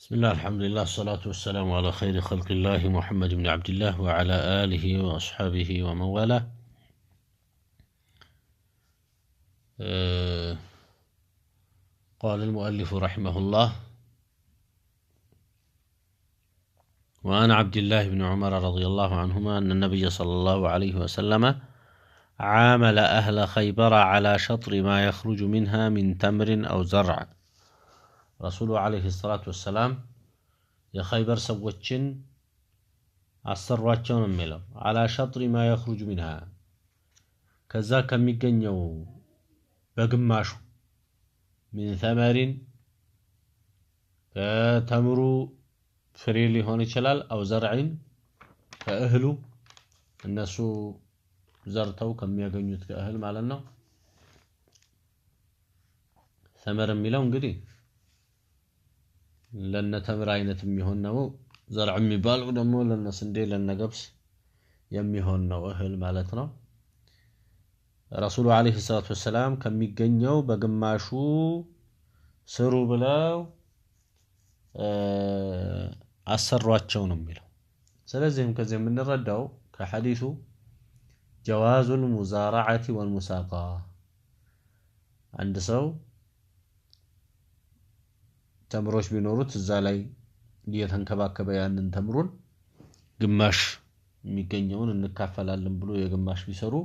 بسم الله الحمد لله الصلاة والسلام على خير خلق الله محمد بن عبد الله وعلى آله وأصحابه ومن والاه. قال المؤلف رحمه الله: وعن عبد الله بن عمر رضي الله عنهما أن النبي صلى الله عليه وسلم عامل أهل خيبر على شطر ما يخرج منها من تمر أو زرع. رسول عليه الصلاة والسلام يا خيبر سوتشن አሰሯቸው ነው የሚለው على شطر ما يخرج منها ከዛ ከሚገኘው በግማሹ من ثمر ከተምሩ ፍሬ ሊሆን ይችላል أو زرع ከእህሉ እነሱ ዘርተው ከሚያገኙት ከእህል ማለት ነው። ثمر የሚለው እንግዲህ ለነ ተምር አይነት የሚሆን ነው። ዘርዕ የሚባለው ደግሞ ለነ ስንዴ ለነ ገብስ የሚሆን ነው እህል ማለት ነው። ረሱሉ አለይሂ ሰላቱ ወሰለም ከሚገኘው በግማሹ ስሩ ብለው አሰሯቸው ነው የሚለው። ስለዚህም ከዚህ የምንረዳው ከሐዲሱ ጀዋዙል ሙዛራዓቲ ወልሙሳቃ አንድ ሰው ተምሮች ቢኖሩት እዛ ላይ እየተንከባከበ ያንን ተምሩን ግማሽ የሚገኘውን እንካፈላለን ብሎ የግማሽ ቢሰሩ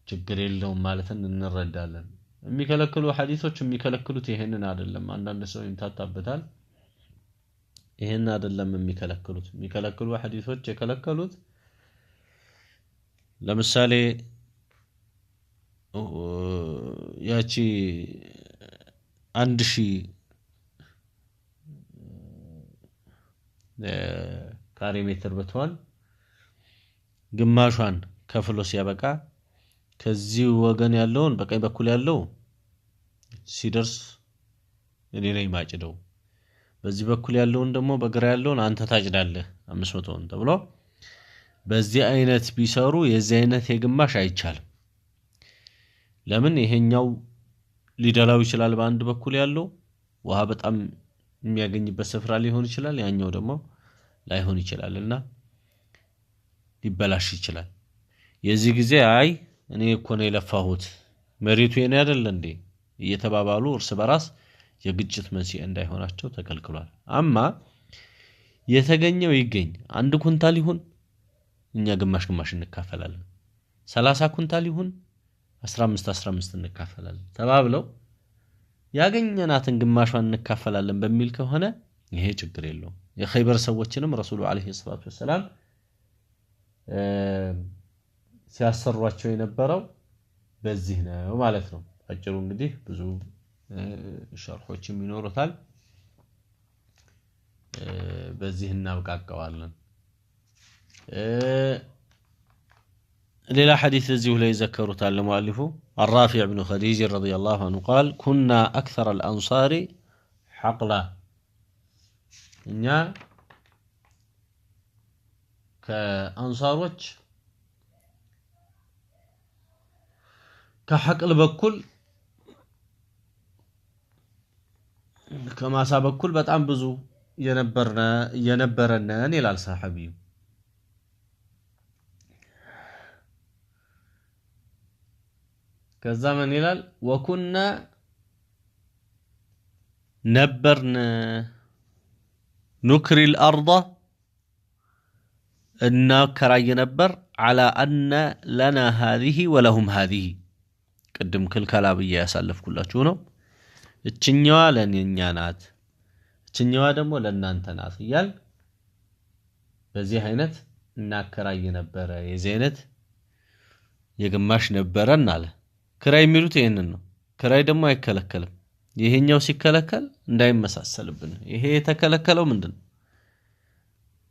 ችግር የለውም ማለትን እንረዳለን። የሚከለክሉ ሐዲሶች የሚከለክሉት ይሄንን አይደለም። አንዳንድ ሰው ይምታታበታል። ይሄን አይደለም የሚከለክሉ ሐዲሶች የከለከሉት ለምሳሌ ያቺ 1000 ካሬ ሜትር ብትሆን ግማሿን ከፍሎ ሲያበቃ ከዚህ ወገን ያለውን በቀኝ በኩል ያለው ሲደርስ እኔ ነኝ ማጭደው፣ በዚህ በኩል ያለውን ደግሞ በግራ ያለውን አንተ ታጭዳለህ 500 ተብሎ በዚህ አይነት ቢሰሩ የዚህ አይነት የግማሽ አይቻልም። ለምን? ይሄኛው ሊደላው ይችላል። በአንድ በኩል ያለው ውሃ በጣም የሚያገኝበት ስፍራ ሊሆን ይችላል፣ ያኛው ደግሞ ላይሆን ይችላልና ሊበላሽ ይችላል። የዚህ ጊዜ አይ እኔ እኮ ነው የለፋሁት መሬቱ የኔ አይደል እንዴ እየተባባሉ እርስ በራስ የግጭት መንስኤ እንዳይሆናቸው ተከልክሏል። አማ የተገኘው ይገኝ 1 ኩንታል ይሁን እኛ ግማሽ እንካፈላለን፣ 30 ኩንታል ይሁን 15 እንካፈላለን ተባብለው ያገኘናትን ግማሿን እንካፈላለን በሚል ከሆነ ይሄ ችግር የለውም። የኸይበር ሰዎችንም ረሱሉ አለይሂ ሰላቱ ወሰለም ሲያሰሯቸው የነበረው በዚህ ነው ማለት ነው። አጭሩ እንግዲህ ብዙ ሸርሖችም ይኖሩታል። በዚህ እናብቃቀዋለን። ሌላ ሐዲስ እዚሁ ላይ ዘከሩታል ለሙአሊፉ الرافع بن خديج رضي الله عنه قال كنا أكثر الأنصار حقلا እኛ ከአንሳሮች ከሐቅል በኩል ከማሳ በኩል በጣም ብዙ የነበረነን ይላል ሰሐቢው። ከዛ ምን ይላል? ወኩና ነበርን نكري الأرض كراي نبر على أن لنا هذه ولهم هذه قدم كل كلابية يسالف كلها ነው እችኛዋ ለኛ ናት እችኛዋ ደግሞ ለናንተ ናት ይያል በዚህ አይነት እናከራይ ነበር። የዚህ አይነት የግማሽ ነበርና አለ። ክራይ የሚሉት ይሄንን ነው። ክራይ ደግሞ አይከለከልም። ይሄኛው ሲከለከል እንዳይመሳሰልብን። ይሄ የተከለከለው ምንድነው?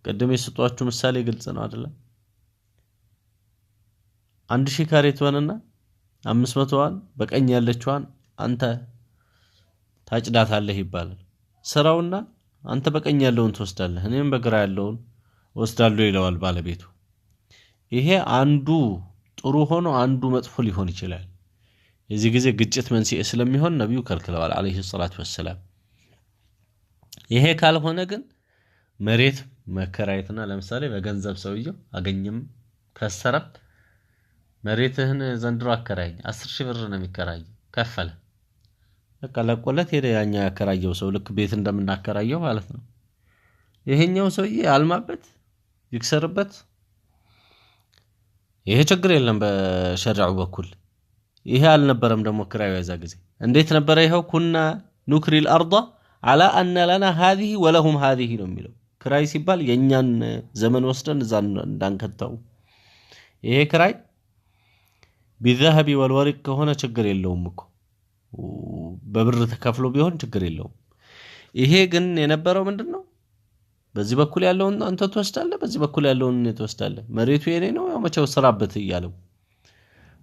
ቀደም የሰጧችሁ ምሳሌ ግልጽ ነው አይደል? 1000 ካሬ ትሆንና 500ዋን በቀኝ ያለችዋን አንተ ታጭዳታለህ ይባላል። ስራውና አንተ በቀኝ ያለውን ትወስዳለህ፣ እኔም በግራ ያለውን ወስዳለሁ ይለዋል ባለቤቱ። ይሄ አንዱ ጥሩ ሆኖ አንዱ መጥፎ ሊሆን ይችላል። የዚህ ጊዜ ግጭት መንስኤ ስለሚሆን ነብዩ ከልክለዋል አለይሂ ሰላቱ ወሰለም። ይሄ ካልሆነ ግን መሬት መከራየትና ለምሳሌ በገንዘብ ሰውየው አገኝም ከሰረም መሬትህን ዘንድሮ አከራይ 10,000 ብር ነው የሚከራይ ከፈለ በቃ ለቆለት ሄደ ያኛ ያከራየው ሰው ልክ ቤት እንደምናከራየው ማለት ነው ይሄኛው ሰውዬ አልማበት ይክሰርበት ይሄ ችግር የለም በሸሪዓው በኩል ይሄ አልነበረም ደግሞ ክራዩ ያዛ ጊዜ እንዴት ነበር ይሄው ኩና ኑክሪ الارض على ان لنا هذه ولهم هذه ነው የሚለው ክራይ ሲባል የኛን ዘመን ወስደን እዛ እንዳንከተው ይሄ ክራይ بالذهب والورق ከሆነ ችግር የለውም እኮ በብር ተከፍሎ ቢሆን ችግር የለውም ይሄ ግን የነበረው ምንድነው በዚህ በኩል ያለውን አንተ ተወስዳለህ በዚህ በኩል ያለውን እኔ ተወስዳለህ መሬቱ የኔ ነው ያው መቼው ስራበት ይያለው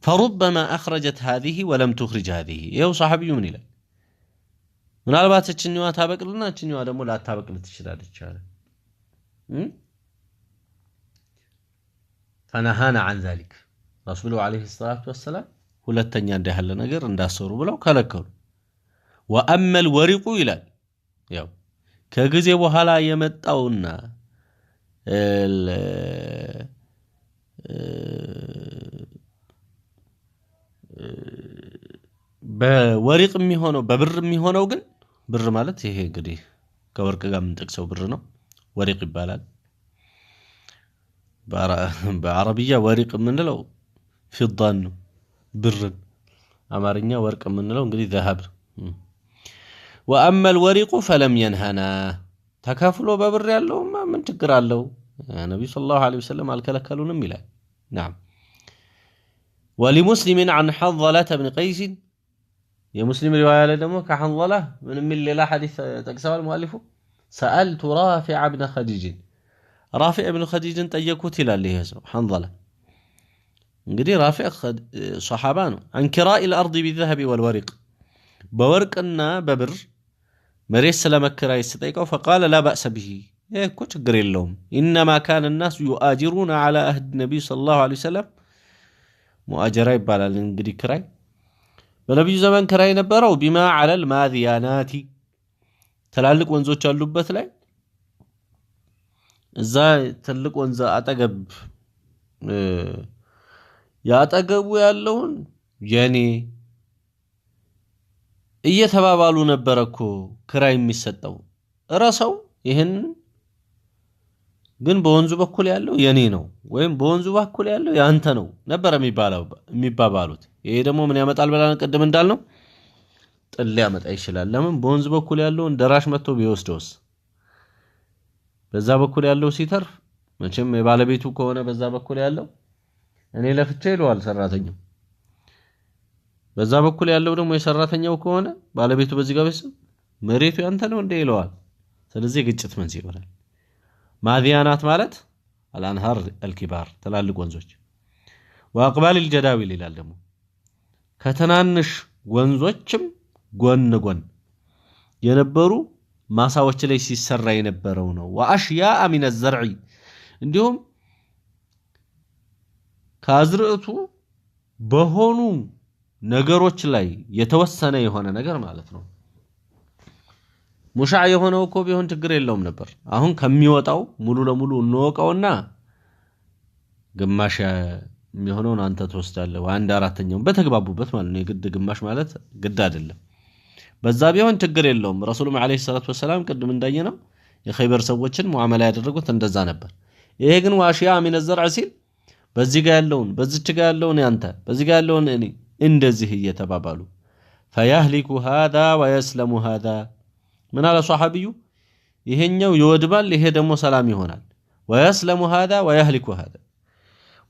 فربما اخرجت هذه ولم تخرج هذه ይሄው صحابዩ ምን ይላል ምናልባት እቺኛዋ ታበቅልና እቺኛዋ ደግሞ ላታበቅል ትችላለች አለ فنهانا عن ذلك رسول عليه الصلاه والسلام ሁለተኛ እንደያለ ነገር እንዳሰሩ ብለው ከለከሉ واما الورق ይላል ያው ከጊዜ በኋላ የመጣውና በወርቅ የሚሆነው በብር የሚሆነው ግን ብር ማለት ይሄ እንግዲህ ከወርቅ ጋር ምንጠቅሰው ብር ነው ወርቅ ይባላል በአረብያ ወርቅ ምንለው ፍዳን ነው ብር አማርኛ ወርቅ ምንለው እንግዲህ ذهب واما الورق فلم ينهنا ተከፍሎ በብር ያለውማ ምን ችግር አለው ነብዩ ሰለላሁ ዐለይሂ ወሰለም አልከለከሉንም ይላል نعم ولمسلم عن حنظلة بن قيس يا مسلم روايه له دمو كحنظله من لا حديث تقسوا المؤلف سالت رافع بن خديج رافع بن خديج طيقوت الى له سو حنظله እንግዲህ رافع صحابه عن كراء الارض بالذهب والورق بورقنا ببر مريس ስለመከራይ ሲጠይቀው فقال لا باس به እኮ ችግር የለውም انما كان الناس يؤاجرون على عهد النبي صلى الله عليه وسلم مؤاجرة ይባላል እንግዲህ ክራይ በነብዩ ዘመን ክራይ ነበረው بما على الماذيانات ትላልቅ ወንዞች አሉበት ላይ እዛ ትልቅ ወንዝ አጠገብ ያጠገቡ ያለውን የኔ እየተባባሉ ነበርኮ ክራይ የሚሰጠው እራሰው ይሄን ግን በወንዙ በኩል ያለው የኔ ነው ወይም በወንዙ በኩል ያለው ያንተ ነው ነበር የሚባባሉት ይሄ ደግሞ ምን ያመጣል ብለን ቀደም እንዳልነው ጥል ያመጣ ይችላል ለምን በወንዙ በኩል ያለው እንደራሽ መጥቶ ቢወስደውስ በዛ በኩል ያለው ሲተርፍ መቼም የባለቤቱ ከሆነ በዛ በኩል ያለው እኔ ለፍቼ ይሏል ሰራተኛው በዛ በኩል ያለው ደግሞ የሰራተኛው ከሆነ ባለቤቱ በዚህ ጋር መሬቱ ያንተ ነው እንደ ይሏል ስለዚህ ግጭት መንስ ይሆናል ማዲያናት ማለት الانهار الكبار ትላልቅ ወንዞች واقبال الجداول ይላል ደግሞ ከተናንሽ ወንዞችም ጎን የነበሩ ማሳዎች ላይ ሲሰራ የነበረው ነው واشياء من الزرع እንዲሁም ካዝርዕቱ በሆኑ ነገሮች ላይ የተወሰነ የሆነ ነገር ማለት ነው ሙሻዕ የሆነው እኮ ቢሆን ችግር የለውም ነበር አሁን ከሚወጣው ሙሉ ለሙሉ እንወቀውና ግማሽ የሚሆነውን አንተ ተወስዳለህ ወንድ አራተኛው በተግባቡበት ማለት ነው የግድ ግማሽ ማለት ግድ አይደለም በዛ ቢሆን ችግር የለውም ረሱሉም አለይሂ ሰላቱ ወሰለም ቀድም እንዳየነው የኸይበር ሰዎችን ሙአመላ ያደረጉት እንደዛ ነበር ይሄ ግን ዋሽያ ሚን الزرع ሲል በዚህ ጋር ያለውን በዚች ጋር ያለውን ያንተ በዚህ ጋር ያለውን እኔ እንደዚህ እየተባባሉ فيهلك هذا ويسلم هذا من على صحابيو ይሄኛው ይወድባል ይሄ ደግሞ ሰላም ይሆናል ويسلم هذا ويهلك هذا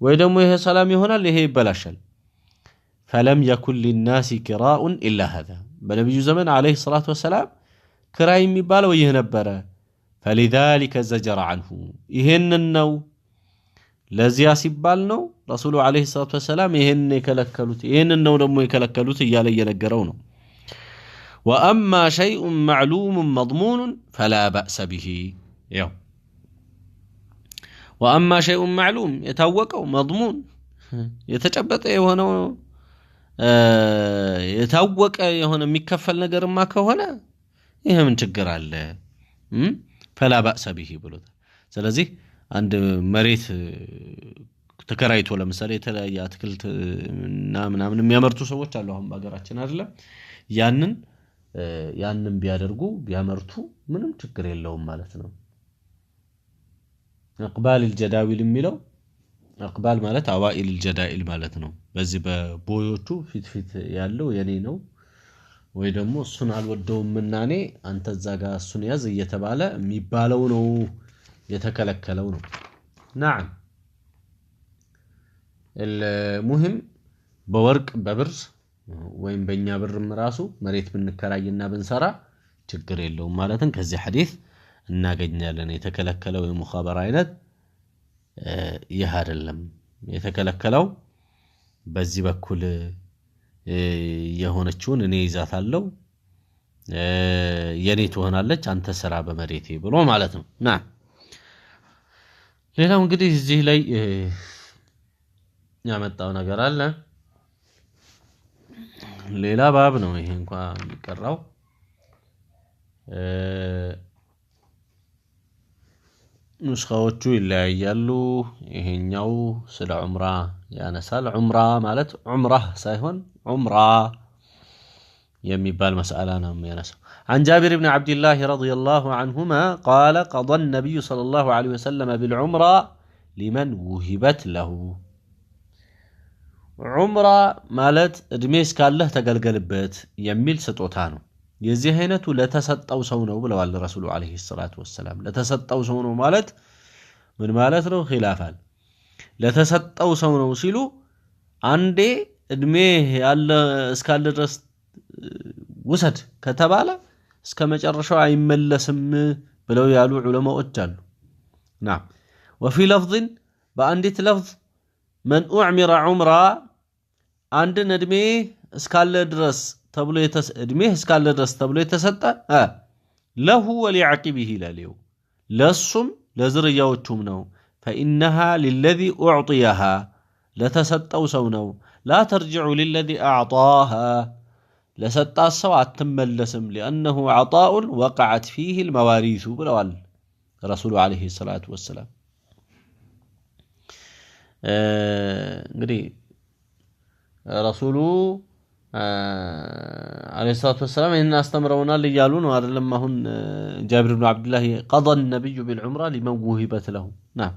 ወይ ደግሞ ይሄ ሰላም ይሆናል ይሄ ይበላሻል فلم يكن للناس كراء الا هذا በነብዩ ዘመን አለይሂ ሰላቱ ወሰለም ክራይ የሚባለው ይሄ ነበር فلذلك زجر عنه ይሄንን ነው ለዚያ ሲባል ነው ረሱሉ አለይሂ ሰላቱ ወሰለም ይሄን የከለከሉት ይሄንን ነው ደግሞ የከለከሉት እያለ እየነገረው ነው واما شيء معلوم مضمون فلا باس به ያው واما شيء معلوم የታወቀው مضمون የተጨበጠ የሆነው የታወቀ የሆነ የሚከፈል ነገርማ ከሆነ ይሄ ምን ችግር አለ فلا بأس به ብሎታል ስለዚህ አንድ መሬት ተከራይቶ ለምሳሌ የተለያየ አትክልት እና ምናምን የሚያመርቱ ሰዎች አሉ አሁን በአገራችን አይደለም ያንን ቢያደርጉ ቢያመርቱ ምንም ችግር የለውም ማለት ነው اقبال الجداول የሚለው اقبال ማለት አዋኢል الجدائل ማለት ነው በዚህ በቦዮቹ ፊት ያለው የኔ ነው ወይ ደግሞ እሱን አልወደውምና እኔ አንተ ዛጋ እሱን ያዝ እየተባለ የሚባለው ነው የተከለከለው ነው نعم المهم በወርቅ በብር ወይም በእኛ ብርም ራሱ መሬት ብንከራይና ብንሰራ ችግር የለውም ማለትን ከዚህ ሐዲስ እናገኛለን የተከለከለው የሙኻበራ አይነት ይህ አይደለም የተከለከለው በዚህ በኩል የሆነችውን እኔ ይዛታለሁ የኔ ትሆናለች አንተ ስራ በመሬቴ ብሎ ማለት ነው ና ሌላው እንግዲህ እዚህ ላይ ያመጣው ነገር አለ ሌላ ባብ ነው ይሄ እንኳን የሚቀራው ንስኻዎቹ ይለያያሉ ይሄኛው ስለ ዑምራ ያነሳል ዑምራ ማለት ዑምራህ ሳይሆን ዑምራ የሚባል መስአላ ነው የሚያነሳው عن جابر بن عبد الله رضي الله عنهما قال قضى النبي صلى الله عليه وسلم بالعمرة لمن وهبت له عمرة مالت ادميس كالله تقلقلبت يميل سطوتانو የዚህ አይነቱ ለተሰጠው ሰው ነው ብለዋል ረሱሉ አለይሂ ሰላቱ ወሰለም ለተሰጠው ሰው ነው ማለት ምን ማለት ነው ኺላፋል ለተሰጠው ሰው ነው ሲሉ አንዴ እድሜ ያለ እስካለ ድረስ ወሰድ ከተባለ እስከ መጨረሻው አይመለስም ብለው ያሉ ዑለማዎች አሉ نعم وفي لفظ በአንዲት لفظ من اعمر عمره አንድ እድሜ እስካለ ድረስ ተብሎ እድሜህ እስካለ ድረስ ተብሎ የተሰጠ ለሁ ወሊዓቂቢሂ ለሊው ለሱም ለዝርያዎቹም ነው فإنها للذي أعطيها ለተሰጠው ሰው ነው لا ترجع للذي أعطاها ለሰጣ ሰው አትመለስም لأنه عطاء وقعت فيه المواريث ብለዋል ረሱሉ አለይሂ ሰላቱ ወሰለም እንግዲህ ረሱሉ عليه الصلاة والسلام إننا استمرونا ليالون وأرلما هن جابر بن عبد الله قضى النبي بالعمرة لمن وهبت له نعم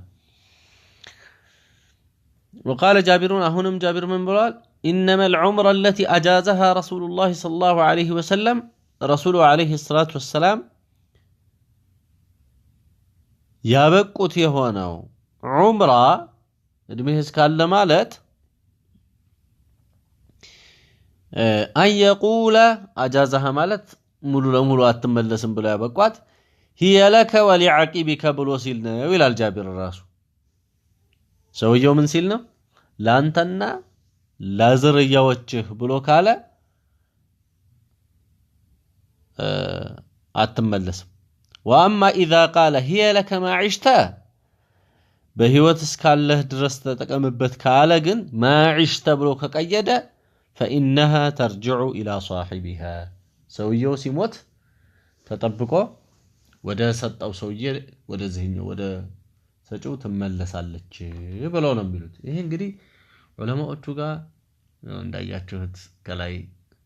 وقال جابرون هنم جابر من بلال إنما العمرة التي أجازها رسول الله صلى الله عليه وسلم رسوله عليه الصلاة والسلام يابقوت يهوناو عمرة ادمهز كالمالت أن يقول أجازها مالت ملو لملو أتملسن بلا يبقوات هي لك ولعقبك بلو سيلنا وإلى الجابر الراسو سويو من سيلنا لانتنا لازر يوجه بلو كالا أتملسن وأما إذا قال هي لك ما عشتا بهيوت اسكاله درست تقمبت كالا جن ما عشت بلو كقيده فإنها ترجع إلى صاحبها سويو سيموت تطبقو ودا سطاو سويه ودا زهنيو ودا ሰጪው ትመለሳለች ብለው ነው የሚሉት ይሄ እንግዲህ ዑለማዎቹ ጋር እንዳያችሁት ከላይ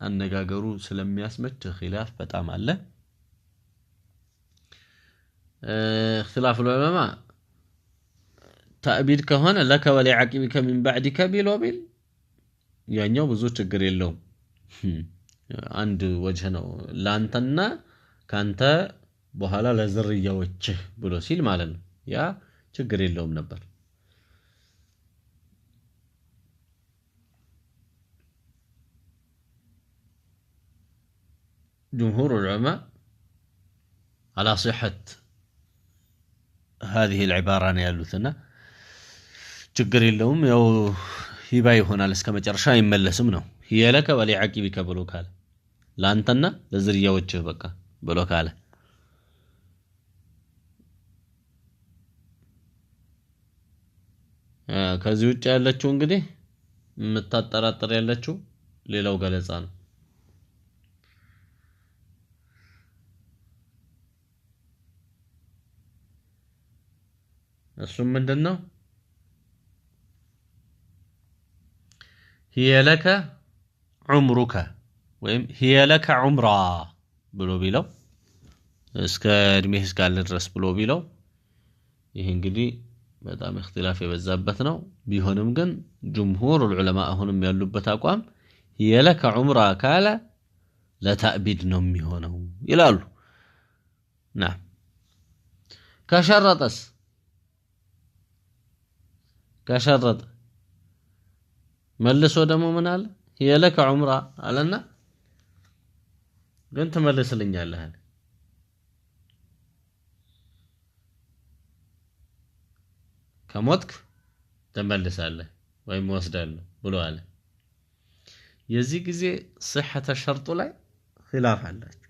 አነጋገሩ ስለሚያስመች ኺላፍ በጣም አለ اختلاف العلماء تأبيد كهنا لك ولعقبك من بعدك بيل ያኛው ብዙ ችግር የለውም አንድ ወጀህ ነው ላንተና ካንተ በኋላ ለዝርያዎች ብሎ ሲል ማለት ነው ያ ችግር የለውም ነበር جمهور العلماء على صحة هذه العبارة يالوثنا ችግር የለውም ያው ሂባ ይሆናል እስከ መጨረሻ አይመለስም ነው هي لك ولعقبك ብሎ ካለ ላንተና ለዝርያዎች በቃ ብሎ ካለ ከዚህ ውጭ ያለችው እንግዲህ የምታጠራጥር ያለችው ሌላው ገለጻ ነው እሱም ምንድነው هي لك عمرك ወይም هي لك عمرة ብሎ ቢለው እስከ እድሜህ እስካለ ድረስ ብሎ ቢለው ይሄ እንግዲህ በጣም اختلاف የበዛበት ነው ቢሆንም ግን جمهور العلماء አሁንም ያሉበት አቋም هي لك عمرة ካለ ለታዕቢድ ነው የሚሆነው ይላሉ نعم كشرطس كشرط ملسو دمو من قال هي لك عمره قالنا قلت ملس لنيالها كموتك تملس عليه ويم وسداله بلو عليه يزي غزي صحة الشرط لا خلاف عليه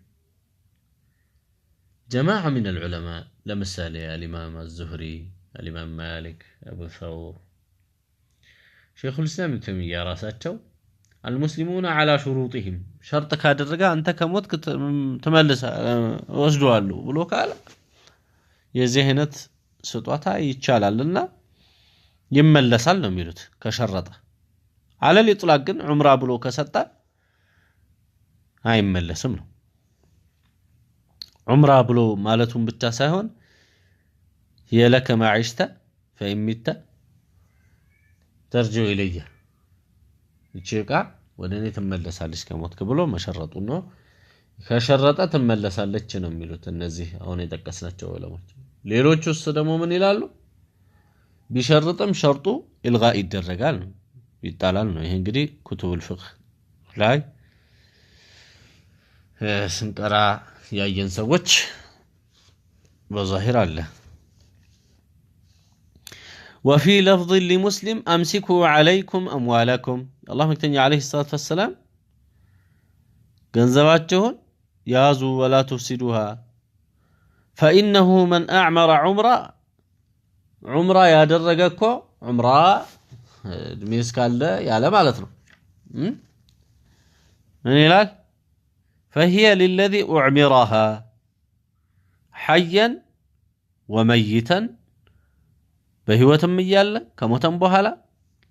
جماعة من العلماء لمثال الإمام الزهري الإمام مالك أبو ثور شيخ الإسلام ابن تيمية راساتشو المسلمون على شروطهم شرط كادرقا أنت كموت تملس وسدوا له بلو قال يزهنت سطواتها يتشالال لنا يملسال ነው የሚሉት ከሸረጠ على الاطلاق ግን ዑምራ ብሎ ከሰጠ አይመለስም ነው ዑምራ ብሎ ማለቱን ብቻ ሳይሆን هي لك ما عشت فإن مت ترجع إلي ይችቃ ወደኔ ተመለሳለች ከሞትክ ብሎ መሸረጡ ነው ከሸረጠ ተመለሳለች ነው የሚሉት እነዚህ አሁን የጠቀስናቸው ዑለሞች ሌሎቹስ ደግሞ ምን ይላሉ ቢሸርጥም ሸርጡ ኢልጋእ ይደረጋል ነው ይጣላል ነው ይሄ እንግዲህ ኩቱብ الفقه ላይ ስንቀራ ያየን ሰዎች በዛሂር አለ وفي لفظ لمسلم امسكوا عليكم اموالكم الله مكتني عليه الصلاه والسلام ገንዘባቸውን ያዙ ولا تفسدوها فانه من اعمر عمره ያደረገ እኮ ዑምራ ድሜስ ካለ ያለ ማለት ነው ምን ይላል فهي للذي اعمرها حيا وميتا በህይወትም ይያለ ከሞተም በኋላ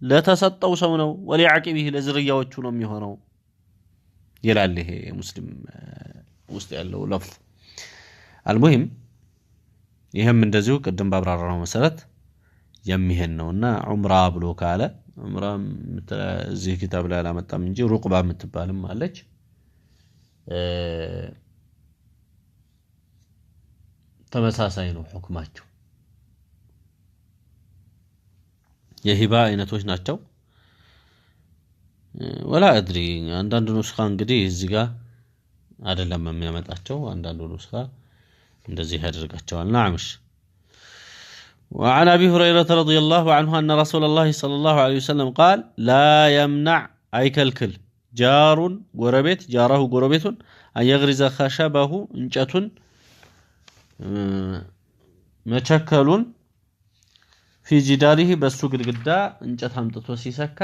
ለተሰጠው ሰው ነው ወሊዓቂቢህ ለዝርያዎቹ ነው የሚሆነው ይላል ይሄ ሙስሊም ውስጥ ያለው ለፍዝ المهم ይሄም እንደዚሁ ቅድም ባብራራው መሰረት የሚሄን ነውና ዑምራ ብሎ ካለ ዑምራ እዚህ ኪታብ ላይ አላመጣም እንጂ ሩቅባ የምትባልም አለች ተመሳሳይ ነው ሁክማቸው የሂባ አይነቶች ናቸው ወላ አድሪ አንዳንድ ኑስኻ እንግዲህ እዚህ ጋር አይደለም የሚያመጣቸው አንዳንድ ኑስኻ እንደዚህ ያደርጋቸዋል ናምሽ وعن أبي هريرة رضي الله عنه أن رسول الله صلى الله عليه وسلم قال لا يمنع أيكلكل جار غربت جاره غربت أن يغرز خشبه انجة مشكلون في جداره بسو ግድግዳ እንጨት አምጥቶ ሲሰካ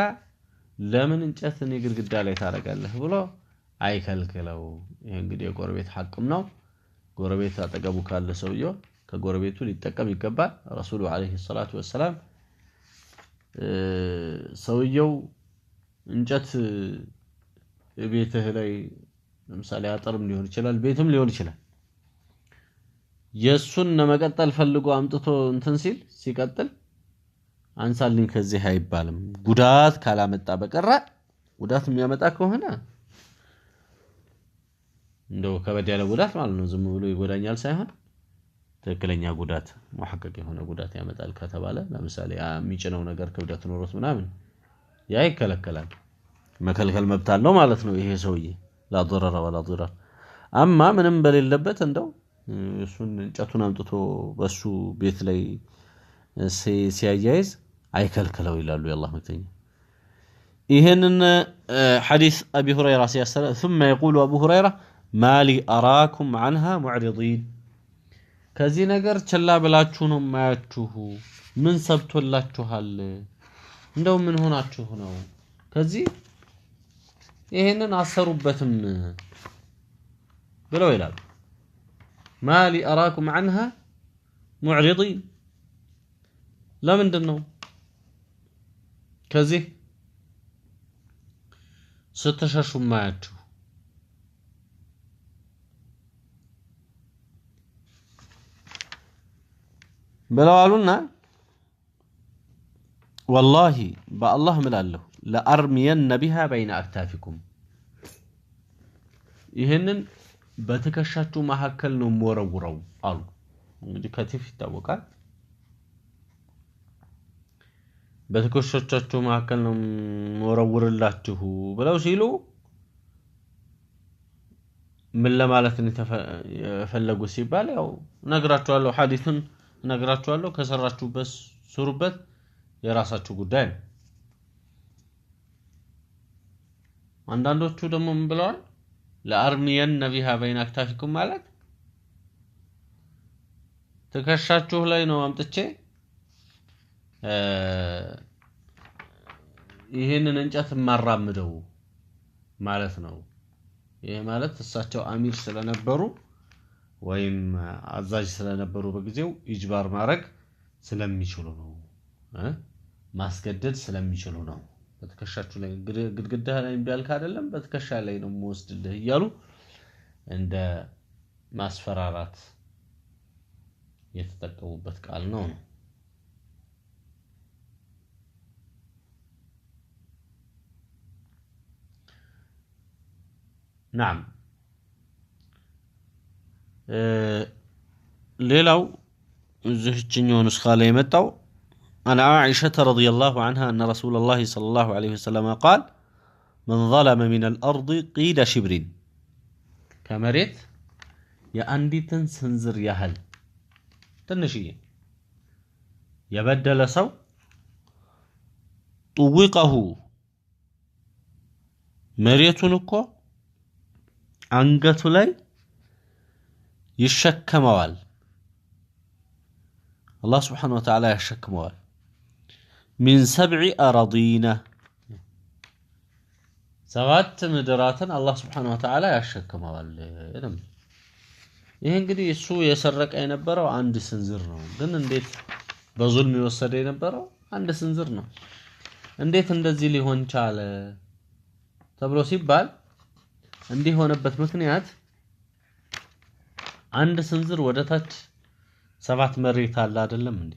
ለምን እንጨት ነው ግድግዳ ላይ ታረጋለህ ብሎ አይከልከለው ይሄ እንግዲህ የጎረቤት ሐቅም ነው ጎረቤት አጠገቡ ካለ ሰውየው ከጎረቤቱ ሊጠቀም ይገባል ረሱሉ አለይሂ ሰላቱ ወሰለም ሰውየው እንጨት ቤትህ ላይ ለምሳሌ አጥርም ሊሆን ይችላል ቤትም ሊሆን ይችላል የሱን ለመቀጠል ፈልጎ አምጥቶ እንትን ሲል ሲቀጥል አንሳልኝ ከዚህ አይባልም ጉዳት ካላመጣ በቀራ ጉዳት የሚያመጣ ከሆነ እንደው ከበድ ያለ ጉዳት ማለት ነው ዝም ብሎ ይጎዳኛል ሳይሆን ትክክለኛ ጉዳት ሙሐቀቅ የሆነ ጉዳት ያመጣል ከተባለ ለምሳሌ የሚጭነው ነገር ክብደት ኖሮት ምናምን ያ ይከለከላል መከልከል መብት አለው ማለት ነው ይሄ ሰውዬ لا ضرر ولا ضرر አማ ምንም በሌለበት እንደው እሱን እንጨቱን አምጥቶ በሱ ቤት ላይ ሲያያይዝ አይከልከለው ይላሉ የአላህ መልእክተኛ ይሄንን ሐዲስ አቢ ሁረይራ ሲያሰለ ثم يقول ابو هريره ما لي اراكم عنها معرضين ከዚህ ነገር ቸላ ብላችሁ ነው ማያችሁ ምን ሰብቶላችኋል እንደው ምን ሆናችሁ ነው ከዚህ ይሄንን አሰሩበትም ብለው ይላሉ ما لي اراكم عنها معرضين ለምንድነው ከዚህ ስትሸሹ ማያችሁ ብለዋሉና والله بالله ملالله لأرمين بها بين أكتافكم ይሄንን በተከሻችሁ መሐከል ነው ሞረውረው አሉ እንግዲህ ከቲፍ ይታወቃል በተከሻችሁ መሐከል ነው ሞረውርላችሁ ብለው ሲሉ ምን ለማለት ነው የፈለጉ ሲባል ያው ነግራችኋለሁ ሐዲስን ነግራችኋለሁ ከሰራችሁበት ሱሩበት የራሳችሁ ጉዳይ ነው አንዳንዶቹ ደግሞ ምን ብለዋል ለአርሚየን ነቢሃ በይን አክታፊኩም ማለት ተከሻችሁ ላይ ነው አምጥቼ ይሄንን እንጨት ማራምደው ማለት ነው ይሄ ማለት እሳቸው አሚር ስለነበሩ ወይም አዛዥ ስለነበሩ በጊዜው ኢጅባር ማድረግ ስለሚችሉ ነው ማስገደድ ስለሚችሉ ነው በተከሻችሁ ላይ ግድግዳ ላይ ቢያልካ አይደለም በተከሻ ላይ ነው ወስድልህ ይያሉ እንደ ማስፈራራት የተጠቀሙበት ቃል ነው نعم ሌላው እዚህኛው ንስኻ ላይ መጣው عن عائشة رضي الله عنها أن رسول الله صلى الله عليه وسلم قال من ظلم من الأرض قيد شبر كمريت يا أنديتن سنزر يهل تنشيه يبدل سو طوقه مريتنكو አንገቱ ላይ ይሸከመዋል الله سبحانه وتعالى يشكموال من 7 أراضين سبعة مدرات الله سبحانه وتعالى يشكموال ይሄ እንግዲህ እሱ የሰረቀ የነበረው አንድ ስንዝር ነው ግን እንዴት በዙልም ይወሰደ የነበረው አንድ ስንዝር ነው እንዴት እንደዚህ ሊሆን ቻለ ተብሎ ሲባል እንዲህ ሆነበት ምክንያት አንድ ስንዝር ወደታች 7 መሬት አለ አይደለም እንዴ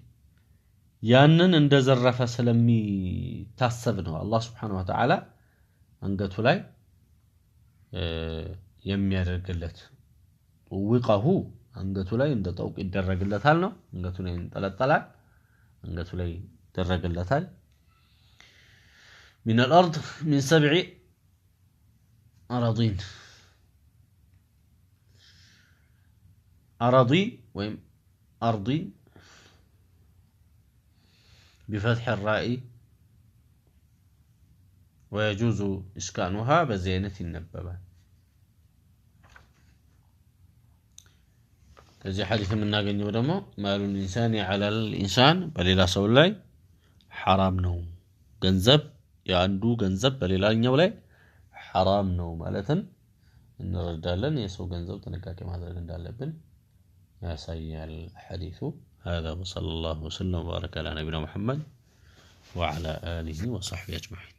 ያንን እንደዘረፈ ስለሚታሰብ ነው አላህ Subhanahu Wa Ta'ala አንገቱ ላይ የሚያደርግለት ወቀሁ አንገቱ ላይ እንደ ጠውቅ ይደረግለታል ነው አንገቱ ላይ እንጠለጠላል አንገቱ ላይ ይደረግለታል من الارض من 7 أراضين أراضي ويم أرضي بفتح الراء ويجوز إسكانها بزينة النببة كذي حديث من ناقن يودمو مال الإنسان على الإنسان بليلا سولاي حرام نو جنزب يعندو جنزب بليلا نيولاي حرام نو مالتن እንረዳለን የሰው ገንዘብ ተነካከ ማድረግ እንዳለብን ያሳያል الحديث هذا وصلى الله وسلم وبارك على نبينا محمد وعلى آله وصحبه أجمعين